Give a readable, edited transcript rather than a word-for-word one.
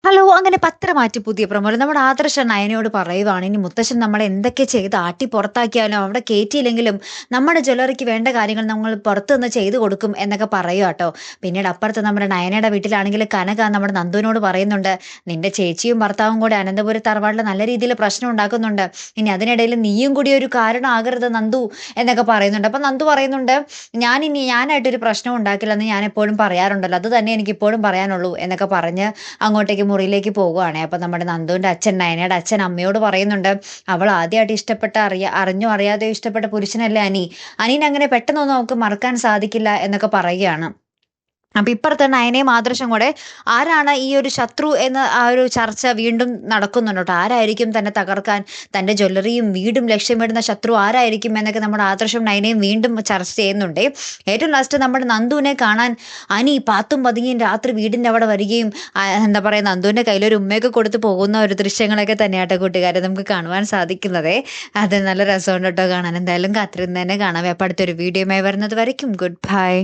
Hello! അങ്ങനെ പത്രം മാറ്റി പുതിയ പ്രൊമോയിൽ നമ്മുടെ ആദർശ് നയനയോട് പറയുവാണ്, "ഇനി മുത്തശ്ശൻ നമ്മളെ എന്തൊക്കെ ചെയ്ത് ആട്ടി പുറത്താക്കിയാലും അവിടെ കേറ്റിയില്ലെങ്കിലും നമ്മുടെ ജ്വല്ലറിക്ക് വേണ്ട കാര്യങ്ങൾ നമ്മൾ പുറത്ത് നിന്ന് ചെയ്തു കൊടുക്കും" എന്നൊക്കെ പറയുവാട്ടോ. പിന്നീട് അപ്പുറത്ത് നമ്മുടെ നയനയുടെ വീട്ടിലാണെങ്കിൽ കനക നമ്മുടെ നന്ദുവിനോട് പറയുന്നുണ്ട്, "നിന്റെ ചേച്ചിയും ഭർത്താവും കൂടെ അനന്തപുരി തറവാട്ടിൽ നല്ല രീതിയിൽ പ്രശ്നം ഉണ്ടാക്കുന്നുണ്ട്. ഇനി അതിനിടയിൽ നീയും കൂടി ഒരു കാരണമാകരുത് നന്ദു" എന്നൊക്കെ പറയുന്നുണ്ട്. അപ്പൊ നന്ദു പറയുന്നുണ്ട്, "ഞാനായിട്ടൊരു പ്രശ്നം ഉണ്ടാക്കില്ലെന്ന് ഞാൻ എപ്പോഴും പറയാറുണ്ടല്ലോ. അത് തന്നെ എനിക്കിപ്പോഴും പറയാനുള്ളൂ" എന്നൊക്കെ പറഞ്ഞ് അങ്ങോട്ടേക്ക് മുറിയിലേക്ക് പോകുവാണേ. അപ്പൊ നമ്മുടെ നന്ദുവിന്റെ അച്ഛൻ, നയനയുടെ അച്ഛൻ അമ്മയോട് പറയുന്നുണ്ട്, അവൾ ആദ്യമായിട്ട് അറിഞ്ഞോ അറിയാതെയോ ഇഷ്ടപ്പെട്ട പുരുഷനല്ലേ അനി. അനീനെ അങ്ങനെ പെട്ടെന്നൊന്നും നമുക്ക് മറക്കാൻ സാധിക്കില്ല എന്നൊക്കെ പറയുകയാണ്. അപ്പൊ ഇപ്പുറത്തെ നയനയും ആദർശം കൂടെ ആരാണ് ഈ ഒരു ശത്രു എന്ന ആ ഒരു ചർച്ച വീണ്ടും നടക്കുന്നുണ്ട് ട്ടോ. ആരായിരിക്കും തന്നെ തകർക്കാൻ, തന്റെ ജ്വല്ലറിയും വീടും ലക്ഷ്യമിടുന്ന ശത്രു ആരായിരിക്കും എന്നൊക്കെ നമ്മുടെ ആദർശം നയനയും വീണ്ടും ചർച്ച ചെയ്യുന്നുണ്ട്. ഏറ്റവും ലാസ്റ്റ് നമ്മുടെ നന്ദുവിനെ കാണാൻ അനി പാത്തും പതുങ്ങിയും രാത്രി വീടിന്റെ അവിടെ വരികയും എന്താ പറയാ നന്ദുവിന്റെ കയ്യിൽ ഒരു ഉമ്മയൊക്കെ കൊടുത്ത് പോകുന്ന ഒരു ദൃശ്യങ്ങളൊക്കെ തന്നെയാട്ടോ കൂട്ടുകാരെ നമുക്ക് കാണുവാൻ സാധിക്കുന്നത്. അത് നല്ല രസമുണ്ട് കേട്ടോ കാണാൻ. എന്തായാലും കാത്തിരുന്ന് തന്നെ കാണാം. അപ്പൊ അടുത്തൊരു വീഡിയോയുമായി വരുന്നത് വരയ്ക്കും ഗുഡ് ബൈ.